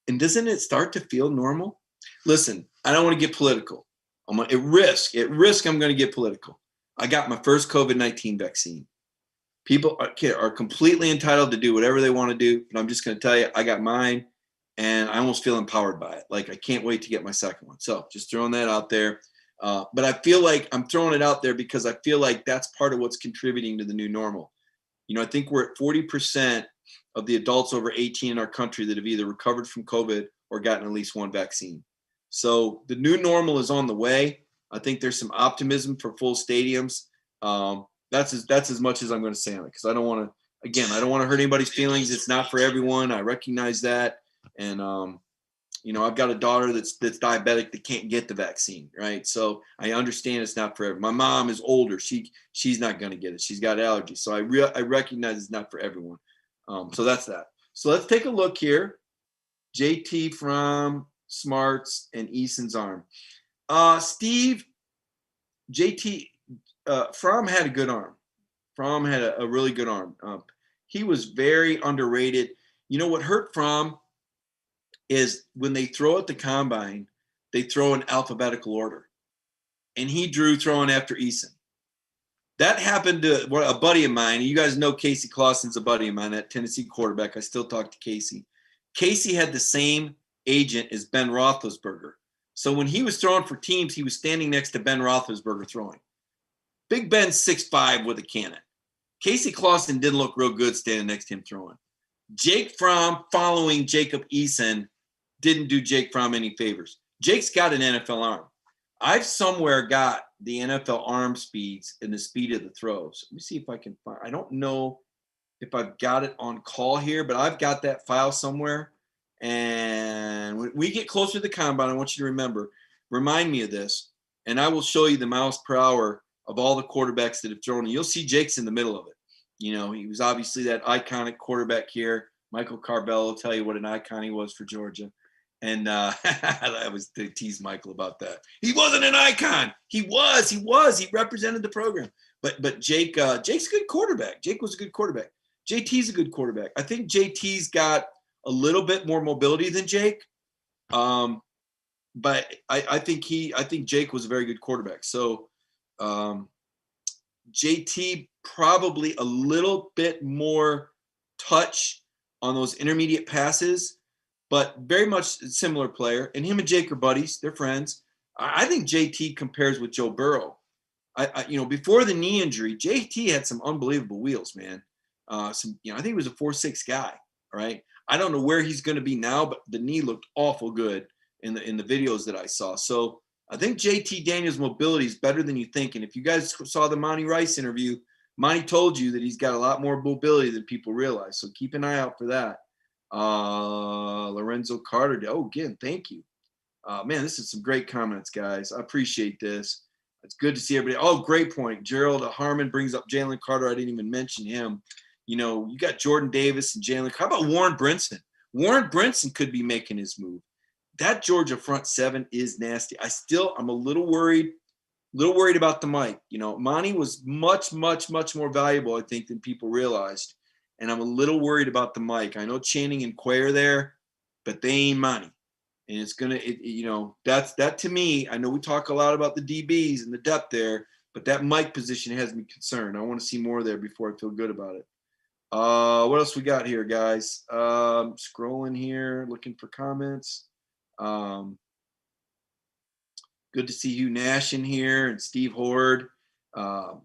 doesn't it start to feel normal? Listen, I don't want to get political. At risk, I'm going to get political. I got my first COVID-19 vaccine. People are completely entitled to do whatever they want to do, but I'm just going to tell you, I got mine, and I almost feel empowered by it. Like, I can't wait to get my second one. So just throwing that out there. But I feel like I'm throwing it out there because I feel like that's part of what's contributing to the new normal. You know, I think we're at 40% of the adults over 18 in our country that have either recovered from COVID or gotten at least one vaccine. So the new normal is on the way. I think there's some optimism for full stadiums. That's as much as I'm going to say on it, because I don't want to hurt anybody's feelings. It's not for everyone. I recognize that. And, I've got a daughter that's diabetic that can't get the vaccine, right? So I understand it's not for everyone. My mom is older. She's not going to get it. She's got allergies. So I recognize it's not for everyone. So that's that. So let's take a look here. JT from Smarts and Eason's arm. Steve, JT, Fromm had a good arm. Fromm had a really good arm. He was very underrated. You know what hurt Fromm is when they throw at the combine, they throw in alphabetical order. And he drew throwing after Eason. That happened to a buddy of mine. You guys know Casey Clausen's a buddy of mine, that Tennessee quarterback. I still talk to Casey. Casey had the same agent as Ben Roethlisberger. So when he was throwing for teams, he was standing next to Ben Roethlisberger throwing. Big Ben's 6'5" with a cannon. Casey Clausen didn't look real good standing next to him throwing. Jake Fromm following Jacob Eason didn't do Jake Fromm any favors. Jake's got an NFL arm. I've somewhere got the NFL arm speeds and the speed of the throws. Let me see if I can find. I don't know if I've got it on call here, but I've got that file somewhere. And when we get closer to the combine, I want you to remind me of this, and I will show you the miles per hour of all the quarterbacks that have thrown. And you'll see Jake's in the middle of it. You know, he was obviously that iconic quarterback here. Michael Carvel will tell you what an icon he was for Georgia. And I was to tease Michael about that. He wasn't an icon. He was. He represented the program. But Jake's a good quarterback. Jake was a good quarterback. JT's a good quarterback. I think JT's got a little bit more mobility than Jake. But I think Jake was a very good quarterback. So JT probably a little bit more touch on those intermediate passes, but very much similar player. And him and Jake are buddies. They're friends. I think JT compares with Joe Burrow. before the knee injury, JT had some unbelievable wheels, man. I think he was a 4.6 guy. All right. I don't know where he's going to be now, but the knee looked awful good in the videos that I saw. So I think JT Daniels' mobility is better than you think. And if you guys saw the Monty Rice interview, Monty told you that he's got a lot more mobility than people realize. So keep an eye out for that. Lorenzo Carter. Oh, again, thank you. Man, this is some great comments, guys. I appreciate this. It's good to see everybody. Oh, great point. Gerald Harmon brings up Jalen Carter. I didn't even mention him. You got Jordan Davis and Jalen. How about Warren Brinston? Warren Brinston could be making his move. That Georgia front seven is nasty. I'm a little worried about the Mike. Monty was much, much, much more valuable, I think, than people realized. And I'm a little worried about the Mike. I know Channing and Quay are there, but they ain't Monty. And it's going to, that to me, I know we talk a lot about the DBs and the depth there, but that Mike position has me concerned. I want to see more there before I feel good about it. What else we got here, guys? Scrolling here, looking for comments. Good to see Hugh Nash in here and Steve Horde,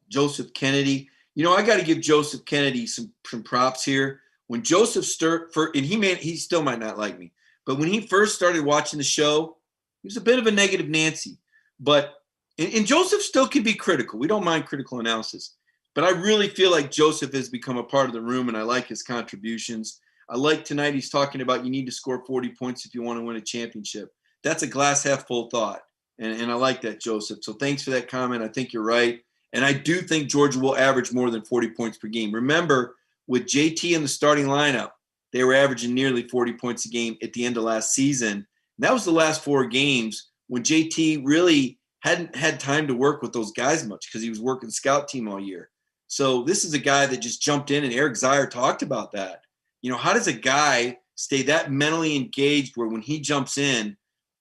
Joseph Kennedy. I got to give Joseph Kennedy some props here. When Joseph he still might not like me, but when he first started watching the show, he was a bit of a negative Nancy. But and Joseph still can be critical. We don't mind critical analysis. But I really feel like Joseph has become a part of the room, and I like his contributions. I like tonight he's talking about you need to score 40 points if you want to win a championship. That's a glass half full thought, and I like that, Joseph. So thanks for that comment. I think you're right. And I do think Georgia will average more than 40 points per game. Remember, with JT in the starting lineup, they were averaging nearly 40 points a game at the end of last season. And that was the last 4 games when JT really hadn't had time to work with those guys much because he was working the scout team all year. So this is a guy that just jumped in, and Eric Zier talked about that. How does a guy stay that mentally engaged where when he jumps in,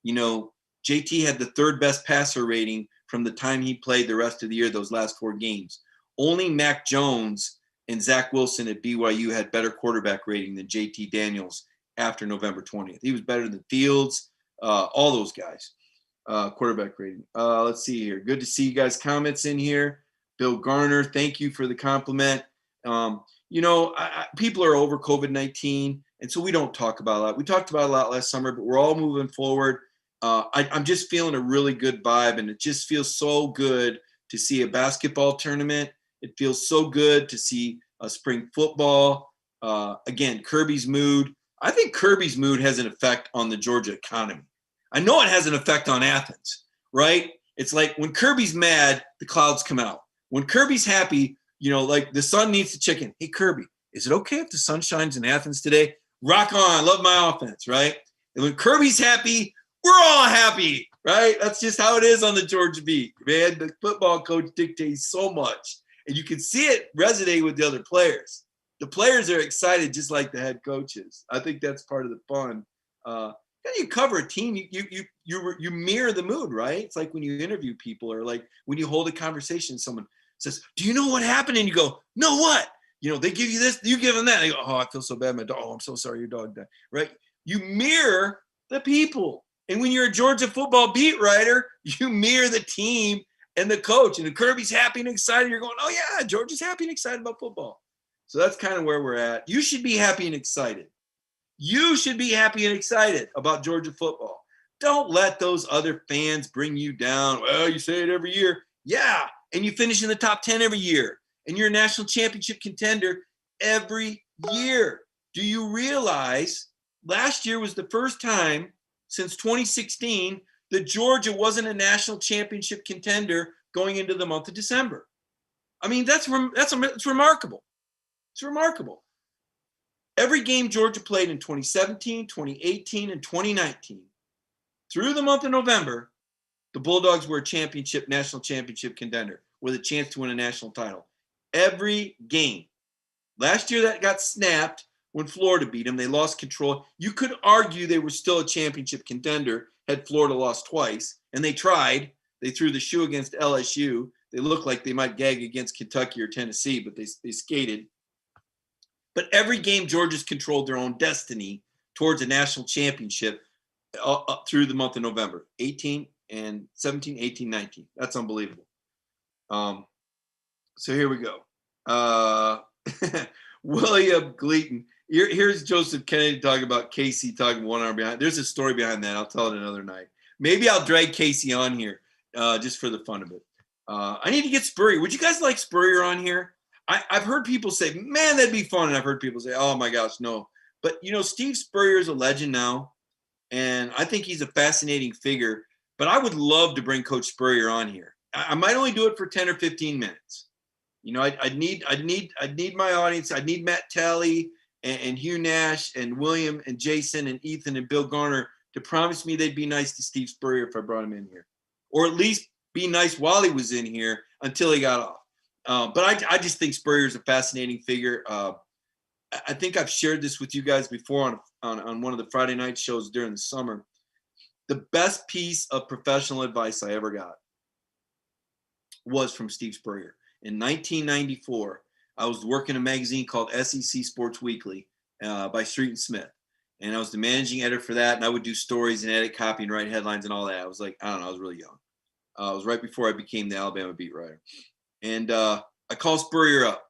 JT had the 3rd best passer rating from the time he played the rest of the year, those last 4 games. Only Mac Jones and Zach Wilson at BYU had better quarterback rating than JT Daniels after November 20th. He was better than Fields, all those guys, quarterback rating. Let's see here. Good to see you guys' comments in here. Bill Garner, thank you for the compliment. People are over COVID-19, and so we don't talk about a lot. We talked about a lot last summer, but we're all moving forward. I'm just feeling a really good vibe, and it just feels so good to see a basketball tournament. It feels so good to see a spring football. Again, Kirby's mood. I think Kirby's mood has an effect on the Georgia economy. I know it has an effect on Athens, right? It's like when Kirby's mad, the clouds come out. When Kirby's happy, like the sun needs the chicken. Hey, Kirby, is it okay if the sun shines in Athens today? Rock on. Love my offense, right? And when Kirby's happy, we're all happy, right? That's just how it is on the Georgia beat, man. The football coach dictates so much, and you can see it resonate with the other players. The players are excited just like the head coaches. I think that's part of the fun. You cover a team, you mirror the mood, right? It's like when you interview people or like when you hold a conversation, someone says, do you know what happened? And you go, no, what? They give you this, you give them that. They go, oh, I feel so bad. My dog, oh, I'm so sorry your dog died, right? You mirror the people. And when you're a Georgia football beat writer, you mirror the team and the coach. And if Kirby's happy and excited, you're going, oh, yeah, Georgia's happy and excited about football. So that's kind of where we're at. You should be happy and excited. You should be happy and excited about Georgia football. Don't let those other fans bring you down. Well, you say it every year. Yeah, and you finish in the top 10 every year. And you're a national championship contender every year. Do you realize last year was the first time since 2016 that Georgia wasn't a national championship contender going into the month of December? I mean, it's remarkable. It's remarkable. Every game Georgia played in 2017, 2018, and 2019, through the month of November, the Bulldogs were a national championship contender with a chance to win a national title. Every game. Last year that got snapped when Florida beat them. They lost control. You could argue they were still a championship contender had Florida lost twice, and they tried. They threw the shoe against LSU. They looked like they might gag against Kentucky or Tennessee, but they skated. But every game, Georgia's controlled their own destiny towards a national championship up through the month of November, 18 and 17, 18, 19. That's unbelievable. So here we go. William Gleaton. Here's Joseph Kennedy talking about Casey talking one arm behind. There's a story behind that. I'll tell it another night. Maybe I'll drag Casey on here just for the fun of it. I need to get Spurrier. Would you guys like Spurrier on here? I've heard people say, man, that'd be fun. And I've heard people say, oh, my gosh, no. But, Steve Spurrier is a legend now, and I think he's a fascinating figure. But I would love to bring Coach Spurrier on here. I might only do it for 10 or 15 minutes. I'd need my audience. I'd need Matt Talley and Hugh Nash and William and Jason and Ethan and Bill Garner to promise me they'd be nice to Steve Spurrier if I brought him in here, or at least be nice while he was in here until he got off. But I just think Spurrier is a fascinating figure. I think I've shared this with you guys before on one of the Friday night shows during the summer. The best piece of professional advice I ever got was from Steve Spurrier. In 1994, I was working a magazine called SEC Sports Weekly by Street and Smith. And I was the managing editor for that. And I would do stories and edit copy and write headlines and all that. I was like, I don't know, I was really young. It was right before I became the Alabama beat writer. And I called Spurrier up.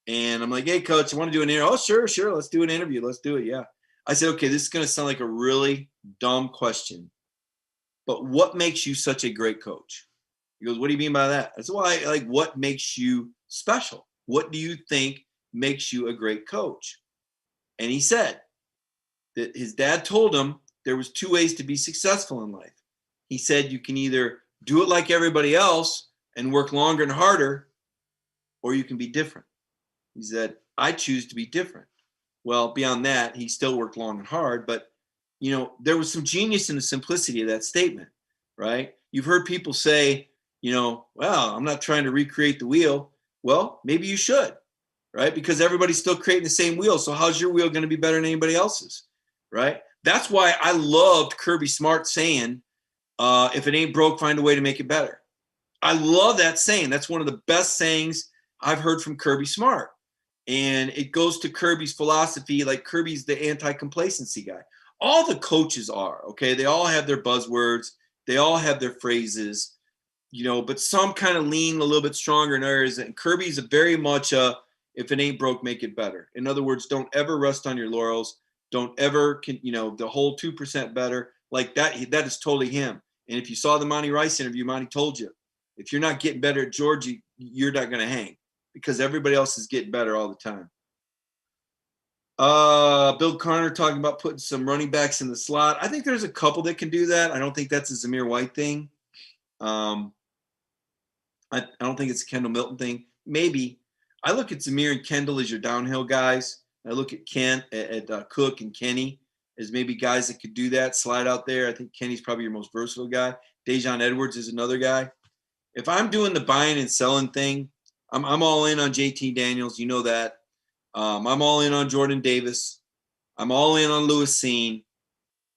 And I'm like, hey, Coach, I want to do an interview. Oh, sure. Let's do an interview. Let's do it. Yeah. I said, okay, this is going to sound like a really dumb question. But what makes you such a great coach? He goes, what do you mean by that? I said, well, what makes you special? What do you think makes you a great coach? And he said that his dad told him there was two ways to be successful in life. He said you can either do it like everybody else and work longer and harder, or you can be different. He said, I choose to be different. Well, beyond that, he still worked long and hard, but there was some genius in the simplicity of that statement, right? You've heard people say, well, I'm not trying to recreate the wheel. Well, maybe you should, right? Because everybody's still creating the same wheel. So how's your wheel going to be better than anybody else's, right? That's why I loved Kirby Smart saying, if it ain't broke, find a way to make it better. I love that saying. That's one of the best sayings I've heard from Kirby Smart. And it goes to Kirby's philosophy, like Kirby's the anti-complacency guy. All the coaches are, okay? They all have their buzzwords. They all have their phrases, but some kind of lean a little bit stronger in areas. And Kirby's very much if it ain't broke, make it better. In other words, don't ever rest on your laurels. Don't ever, the whole 2% better. Like that is totally him. And if you saw the Monty Rice interview, Monty told you, if you're not getting better at Georgia, you're not going to hang because everybody else is getting better all the time. Bill Garner talking about putting some running backs in the slot. I think there's a couple that can do that. I don't think that's a Zamir White thing. I don't think it's a Kendall Milton thing. Maybe. I look at Zamir and Kendall as your downhill guys. I look at Kent, at Cook and Kenny as maybe guys that could do that, slide out there. I think Kenny's probably your most versatile guy. Dejon Edwards is another guy. If I'm doing the buying and selling thing, I'm all in on JT Daniels. You know that. I'm all in on Jordan Davis. I'm all in on Lewis Seen.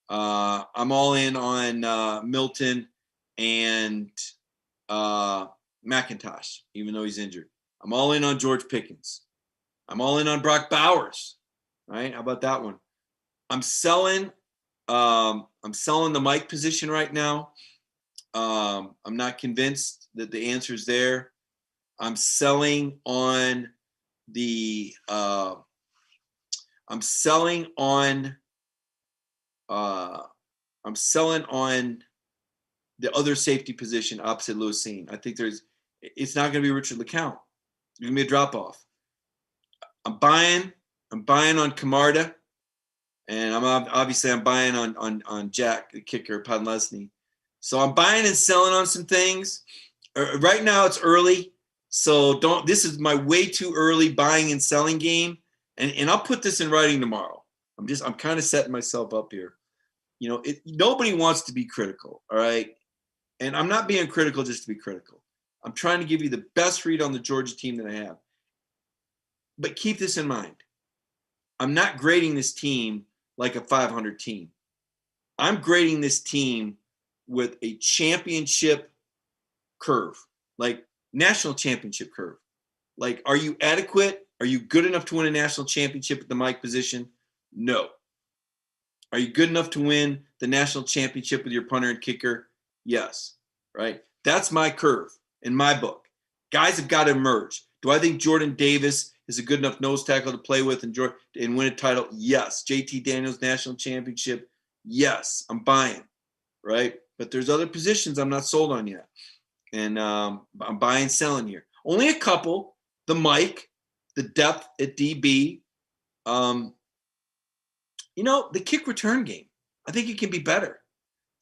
I'm all in on Milton and Mcintosh, even though he's injured. I'm all in on George Pickens. I'm all in on Brock Bowers. Right? How about that one? I'm selling the Mike position right now. I'm not convinced that the answer is there. I'm selling on the other safety position opposite Lewis Seen. I think it's not going to be Richard LeCount. There's going to be a drop off. I'm buying on Camarda, and I'm buying on Jack, the kicker, Podlesny. So I'm buying and selling on some things. Right now it's early. So this is my way too early buying and selling game. And I'll put this in writing tomorrow. I'm kind of setting myself up here. Nobody wants to be critical. All right. And I'm not being critical just to be critical. I'm trying to give you the best read on the Georgia team that I have. But keep this in mind. I'm not grading this team like a 500 team. I'm grading this team with a championship curve, like national championship curve. Like, are you adequate? Are you good enough to win a national championship at the Mike position? No. Are you good enough to win the national championship with your punter and kicker? Yes. Right? That's my curve in my book. Guys have got to emerge. Do I think Jordan Davis is a good enough nose tackle to play with and win a title? Yes. JT Daniels national championship? Yes. I'm buying, right? But there's other positions I'm not sold on yet. And I'm buying, selling here. Only a couple. The Mike, the depth at DB. The kick return game. I think it can be better.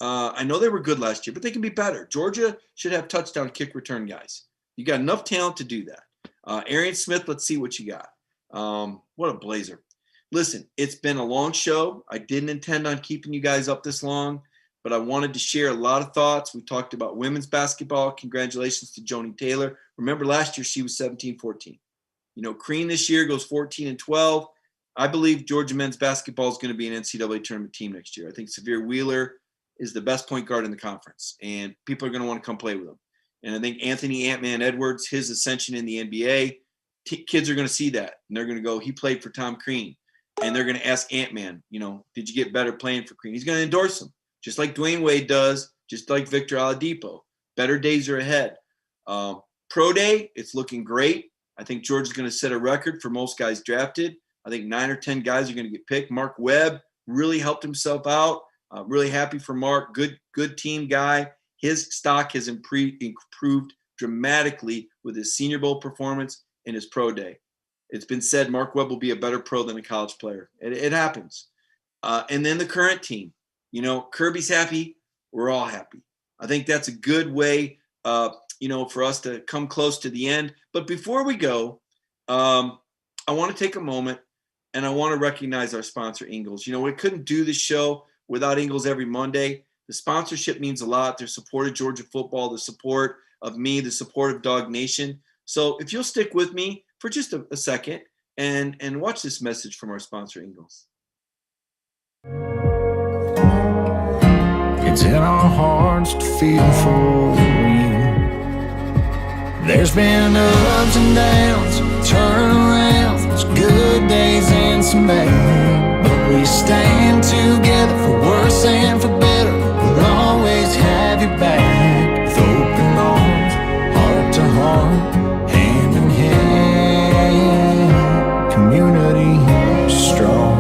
I know they were good last year, but they can be better. Georgia should have touchdown kick return guys. You got enough talent to do that. Arian Smith, let's see what you got. What a blazer. Listen, it's been a long show. I didn't intend on keeping you guys up this long, but I wanted to share a lot of thoughts. We talked about women's basketball. Congratulations to Joni Taylor. Remember last year she was 17-14. Crean this year goes 14-12. I believe Georgia men's basketball is going to be an NCAA tournament team next year. I think Severe Wheeler is the best point guard in the conference, and people are going to want to come play with him. And I think Anthony Ant-Man Edwards, his ascension in the NBA, kids are going to see that, and they're going to go, he played for Tom Crean. And they're going to ask Ant-Man, did you get better playing for Crean? He's going to endorse him, just like Dwayne Wade does, just like Victor Oladipo. Better days are ahead. Pro Day, it's looking great. I think Georgia's going to set a record for most guys drafted. I think 9 or 10 guys are going to get picked. Mark Webb really helped himself out. Really happy for Mark. Good team guy. His stock has improved dramatically with his Senior Bowl performance and his pro day. It's been said Mark Webb will be a better pro than a college player. It happens. And then the current team. Kirby's happy. We're all happy. I think that's a good way, for us to come close to the end. But before we go, I want to take a moment and I want to recognize our sponsor, Ingles. We couldn't do this show without Ingles every Monday. The sponsorship means a lot. Their support of Georgia football, the support of me, the support of Dog Nation. So if you'll stick with me for just a second and watch this message from our sponsor, Ingles. It's in our hearts to feel for you. There's been ups and downs, turnarounds, good days and some bad. But we stand together for worse and for better. We'll always have your back. With open arms, heart to heart, hand in hand. Community strong.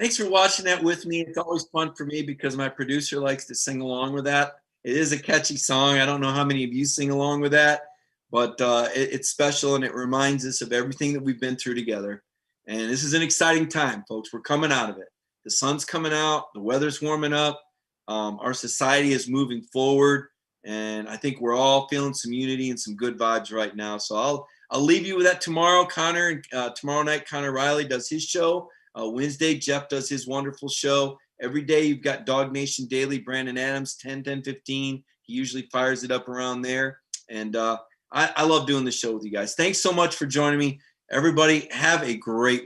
Thanks for watching that with me. It's always fun for me because my producer likes to sing along with that. It is a catchy song. I don't know how many of you sing along with that, but it's special and it reminds us of everything that we've been through together. And this is an exciting time, folks. We're coming out of it. The sun's coming out. The weather's warming up. Our society is moving forward. And I think we're all feeling some unity and some good vibes right now. So I'll leave you with that tomorrow. Tomorrow night, Connor Riley does his show. Wednesday, Jeff does his wonderful show. Every day you've got Dog Nation Daily, Brandon Adams, 10:15. He usually fires it up around there. And I love doing the show with you guys. Thanks so much for joining me. Everybody, have a great